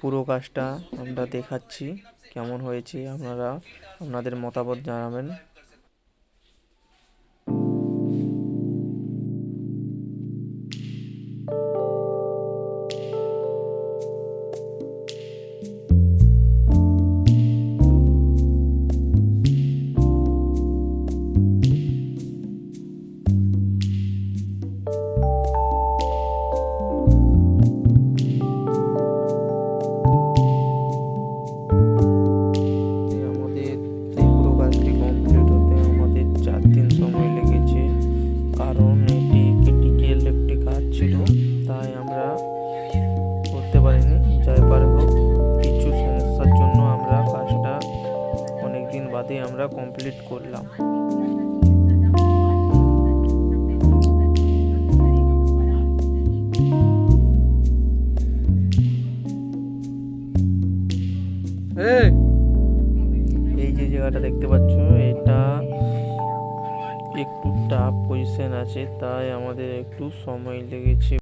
পুরো কাজটা আমরা দেখাচ্ছি কেমন হয়েছে, আপনারা আপনাদের মতামত জানাবেন। আমাদের এই পুরো কাজটি কমপ্লিট হতে আমাদের 4 দিন সময় লেগেছে, কারণ এটি ক্রিটিক্যাল একটি কাজ ছিল, তাই আমরা করতে পারিনি। যাই পারে হোক, কিছু সমস্যার জন্য আমরা কাজটা অনেক দিন বাদে আমরা কমপ্লিট করলাম। এই যে জায়গাটা দেখতে পাচ্ছ, এটা একটু টাফ পজিশন আছে, তাই আমাদের একটু সময় লেগেছে।